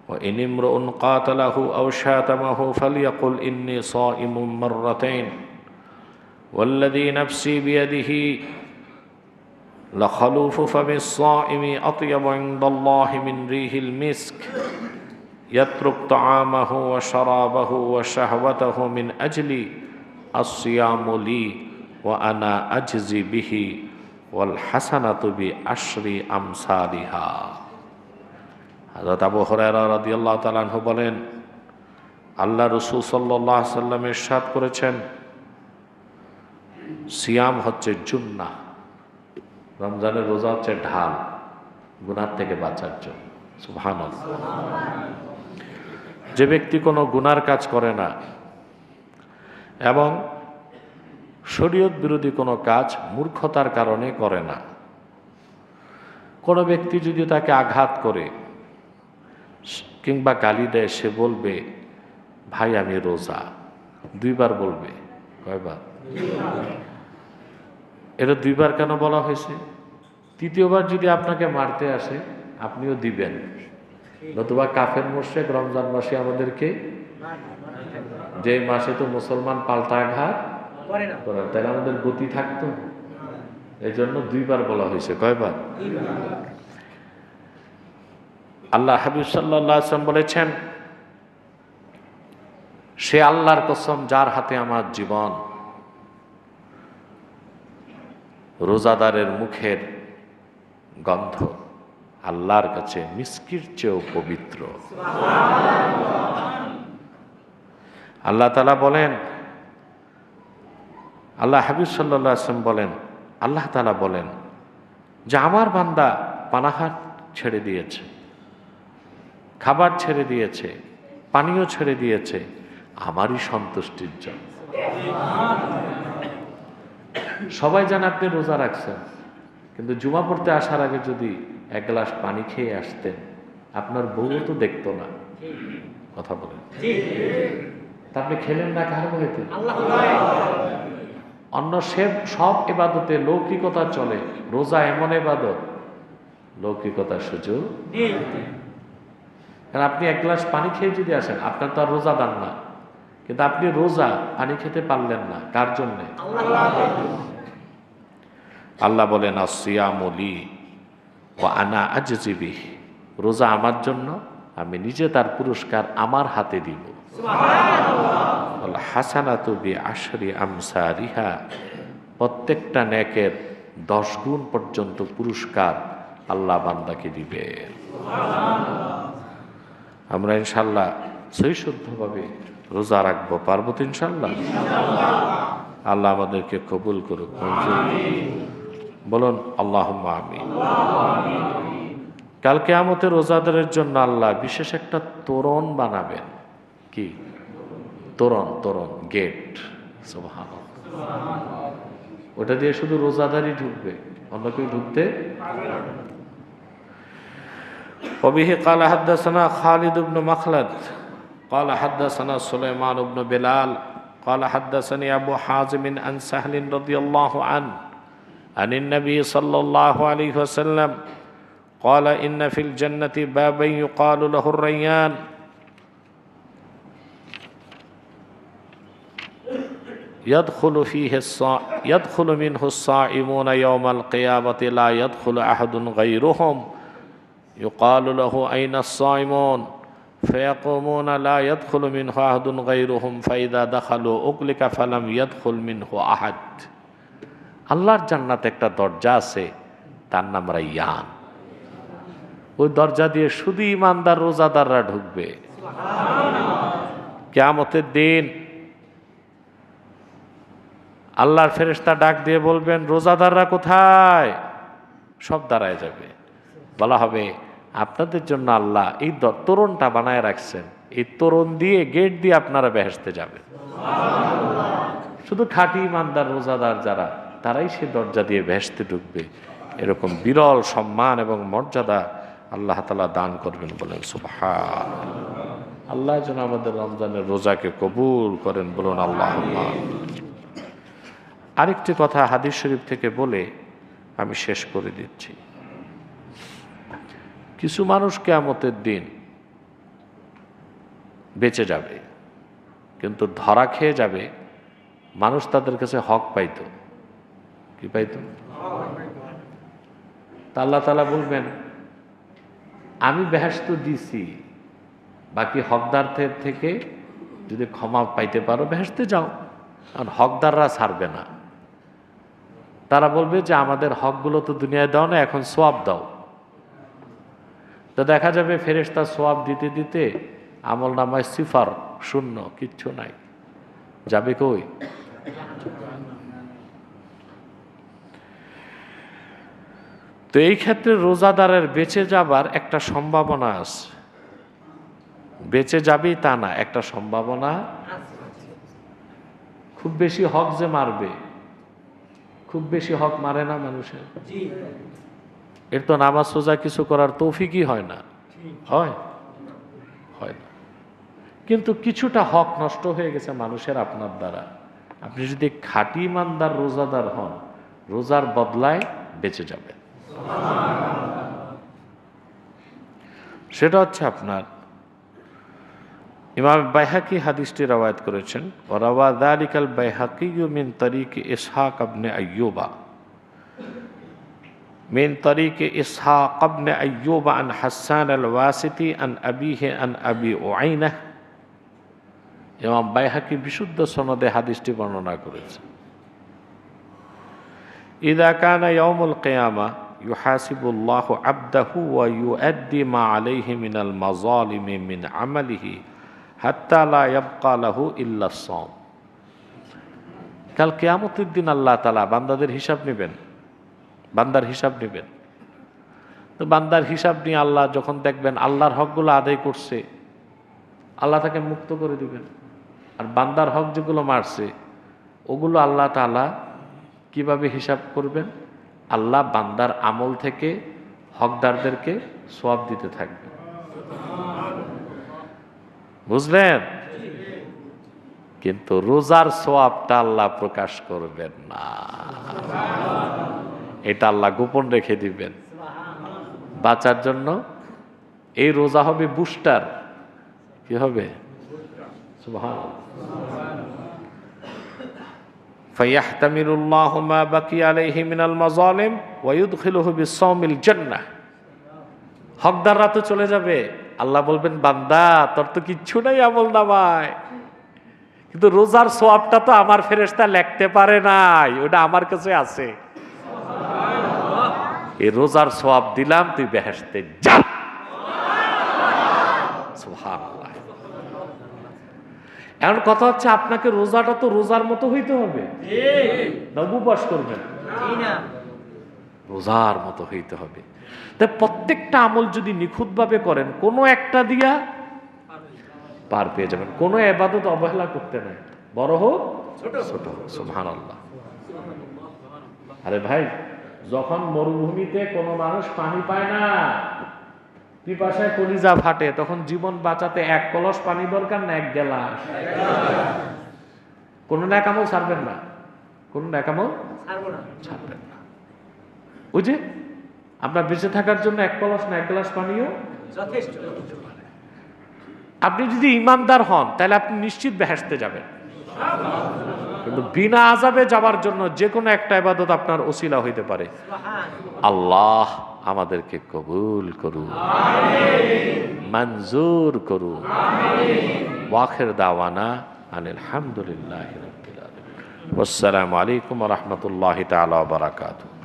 Speaker 1: وإن امرؤ قاتله أو شاتمه فليقل إني صائم مرتين والذي نفسي بيده لخلوف فم الصائم أطيب عند الله من ريح المسك يترك طعامه وشرابه وشهوته من أجلي الصيام لي وأنا أجزي به والحسنة بعشر أمثالها। হযরত আবু হুরায়রা রাদিয়াল্লাহু তাআলা আনহু বলেন, আল্লাহ রাসূল সাল্লাল্লাহু আলাইহি ওয়াসাল্লাম ইরশাদ করেছেন, সিয়াম হচ্ছে জুন্নাহ, রমজানের রোজা হচ্ছে ঢাল, গুনাহ থেকে বাঁচার জন্য। সুবহানাল্লাহ। যে ব্যক্তি কোনো গুনার কাজ করে না এবং শরীয়ত বিরোধী কোনো কাজ মূর্খতার কারণে করে না, কোনো ব্যক্তি যদি তাকে আঘাত করে কিংবা গালি দেয়, সে বলবে ভাই আমি রোজা, দুইবার বলবে। কয়বার? এটা দুইবার কেন বলা হয়েছে? তৃতীয়বার যদি আপনাকে মারতে আসে আপনিও দিবেন, নতুবা কাফের মুশরিক রমজান মাসে আমাদেরকে, যে মাসে তো মুসলমান পাল্টা আঘাত করে না, তাহলে আমাদের গতি থাকতো। এই জন্য দুইবার বলা হয়েছে। কয়বার? আল্লাহ হাবিব সাল্লাল্লাহু আলাইহি ওয়াসাল্লাম বলেছেন, সে আল্লাহর কসম যার হাতে আমার জীবন, রোজাদারের মুখের গন্ধ আল্লাহর কাছে মিস্কির চেয়েও পবিত্র। আল্লাহ তাআলা বলেন, আল্লাহ হাবিব সাল্লাল্লাহু আলাইহি ওয়াসাল্লাম বলেন, আল্লাহ তাআলা বলেন যে আমার বান্দা পানাহার ছেড়ে দিয়েছে, খাবার ছেড়ে দিয়েছে, পানীয় ছেড়ে দিয়েছে আমারই সন্তুষ্টির জন্য। সবাই জানে আপনি রোজা রাখছেন, কিন্তু জুমা পড়তে আসার আগে যদি এক গ্লাস পানি খেয়ে আসতেন, আপনার বউ তো দেখতো না। কথা বলেন, তা আপনি খেলেন না কার ভয়তে? অন্য সব ইবাদতে লৌকিকতা চলে, রোজা এমন ইবাদত লৌকিকতার সুযোগ। কারণ আপনি এক গ্লাস পানি খেয়ে যদি আসেন, আপনার তো আর রোজা দান না, কিন্তু আপনি রোজা পানি খেতে পারলেন না, কার জন্যে? আল্লাহ বলেন আসিয়ামু লি ওয়া আনা আজজি বিহি, রোজা আমার জন্য, আমি নিজে তার পুরস্কার আমার হাতে দিব। সুবহানাল্লাহ। ওয়াল হাসানাতু বিআশরি আমসালিহা, প্রত্যেকটা নেকের 10 গুণ পর্যন্ত পুরস্কার আল্লাহ বান্দাকে দিবেন। আমরা ইনশাআল্লাহ সহিশুদ্ধভাবে রোজা রাখবো, পারবো তো ইনশাআল্লাহ? আল্লাহ আমাদেরকে কবুল করুক, মঞ্জুর বলুন আল্লাহুম্মা আমিন। কাল কিয়ামতের রোজাদারের জন্য আল্লাহ বিশেষ একটা তোরণ বানাবেন। কি তোরণ? তোরণ, গেট। সুবহানাল্লাহ। ওটা দিয়ে শুধু রোজাদারই ঢুকবে, অন্য কেউ ঢুকতে। وبه قال حدثنا خالد بن مخلد قال حدثنا سليمان بن بلال قال حدثني أبو حازم عن سهل رضي الله عنه عن النبي صلى الله عليه وسلم قال إن في الجنة بابا يقال له الريان يدخل منه الصائمون يوم القيامة لا يدخل أحد غيرهم يقال له أين الصائمون فيقومون لا يدخل منه أحد غيرهم فإذا دخلوا أغلق فلم يدخل منه أحد আল্লাহর জান্নাতে একটা দরজা আছে, তার নাম রাইয়ান। ওই দরজা দিয়ে শুধু ইমানদার রোজাদাররা ঢুকবে। কিয়ামতের দিন আল্লাহর ফেরেশতা ডাক দিয়ে বলবেন, রোজাদাররা কোথায়? সব দাঁড়ায় যাবে। বলা হবে, আপনাদের জন্য আল্লাহ এই তোরণটা বানায় রাখছেন, এই তোরণ দিয়ে গেট দিয়ে আপনারা বেহেশতে যাবেন। শুধু খাঁটি ইমানদার রোজাদার যারা, তারাই সে দরজা দিয়ে বেহেশতে ঢুকবে। এরকম বিরল সম্মান এবং মর্যাদা আল্লাহ তাআলা দান করবেন, বলেন সুবহান। আল্লাহ যেন আমাদের রমজানের রোজাকে কবুল করেন, বলুন আল্লাহুম্মা। আরেকটি কথা হাদিস শরীফ থেকে বলে আমি শেষ করে দিচ্ছি। কিছু মানুষ কিয়ামতের দিন বেঁচে যাবে, কিন্তু ধরা খেয়ে যাবে। মানুষ তাদের কাছে হক পাইতো, কি পাইতো? তা আল্লাহ তাআলা বলবেন, আমি বেহেশত দিছি, বাকি হকদারদের থেকে যদি ক্ষমা পাইতে পারো বেহেশতে যাও। কারণ হকদাররা ছাড়বে না। তারা বলবে যে আমাদের হকগুলো তো দুনিয়ায় দাও না, এখন সোয়াব দাও। তো দেখা যাবে ফেরেশতা সোয়াব দিতে দিতে আমল নামায় সিফার, শূন্য, কিচ্ছু নাই। যাবে কই? তো এই ক্ষেত্রে রোজাদারের বেঁচে যাবার একটা সম্ভাবনা আছে। বেঁচে যাবেই তা না, একটা সম্ভাবনা। খুব বেশি হক যে মারবে, খুব বেশি হক মারে না মানুষের। এর তো নামাজ রোজা কিছু করার তৌফিকই হয় না, হয় না। কিন্তু কিছুটা হক নষ্ট হয়ে গেছে মানুষের আপনার দ্বারা। আপনি যদি খাঁটি ইমানদার রোজাদার হন, রোজার বদলায় বেঁচে যাবে। সেটা হচ্ছে আপনার ইমাম বাইহাকি হাদিসটি রওয়ায়াত করেছেন। ওয়ারাওয়া যালিকাল বাইহাকি মিন তরিক ইসহাক ইবনে আইয়ুবা من طريق إسحاق بن أيوب عن حسان الواسطي عن أبيه عن أبي أعينة। ইমাম বাইহাকি বিশুদ্ধ সনদে হাদিসটি বর্ণনা করেছেন। إذا كان يوم القيامة يحاسب الله عبده ويؤدي ما عليه من المظالم من عمله حتى لا يبقى له إلا الصوم। কাল কিয়ামতের দিন আল্লাহ তাআলা বান্দাদের হিসাব নেবেন, বান্দার হিসাব নেবেন। তো বান্দার হিসাব নিয়ে আল্লাহ যখন দেখবেন আল্লাহর হকগুলো আদায় করছে, আল্লাহ তাকে মুক্ত করে দিবেন। আর বান্দার হক যেগুলো মারছে, ওগুলো আল্লাহ তাআলা কিভাবে হিসাব করবেন? আল্লাহ বান্দার আমল থেকে হকদারদেরকে সওয়াব দিতে থাকবেন। বুঝলেন? কিন্তু রোজার সওয়াবটা আল্লাহ প্রকাশ করবেন না, এটা আল্লাহ গোপন রেখে দিবেন বাঁচার জন্য। এই রোজা হবে বুস্টার। কি হবে? সুবহানাল্লাহ। ফায়াহতামিলুল্লাহু মা বাকি আলাইহি মিনাল মাযালিম ওয়া ইউদখিলুহু বিসাওমিল জান্নাহ। হকদাররা তো চলে যাবে, আল্লাহ বলবেন, বান্দা তোর তো কিচ্ছু নাই আমল নামায়, কিন্তু রোজার সওয়াবটা তো আমার ফেরেশতা লিখতে পারে নাই, ওটা আমার কাছে আছে। এই রোজার সওয়াব দিলাম, তুই বেহেশতে যা। সুবহানাল্লাহ। এখন কথা হচ্ছে, আপনাকে রোজাটা তো রোজার মতো হইতে হবে, না উপবাস করবেন? রোজার মতো হইতে হবে। তাই প্রত্যেকটা আমল যদি নিখুঁতভাবে করেন, কোনো একটা দিয়া পার পেয়ে যাবেন। কোনো ইবাদত অবহেলা করতে নাই, বড় হোক ছোট। সুবহানাল্লাহ। আরে ভাই, যখন মরুভূমিতে কোনো মানুষ পানি পায় না, পিপাসায় কলিজা ফাটে, তখন জীবন বাঁচাতে 1 কলস পানি দরকার না 1 গ্লাস? কোন ন্যাকামল ছাড়বেন না, কোন ন্যাকামল ছাড়বেন না। ওই যে আপনার বেঁচে থাকার জন্য 1 কলস না 1 গ্লাস পানিও যথেষ্ট। আপনি যদি ইমানদার হন তাহলে আপনি নিশ্চিত বেহেশতে যাবেন, কিন্তু বিনা আযাবে যাওয়ার জন্য যে কোনো একটা ইবাদত আপনার ওসিলা হইতে পারে। আল্লাহ আমাদেরকে কবুল করুন, মঞ্জুর করুন। ওয়াখির দাওয়ানা আনিল হামদুলিল্লাহি রাব্বিল আলামিন। ওয়াসসালামু আলাইকুম ওয়া রাহমাতুল্লাহি তাআলা ওয়া বারাকাতুহু।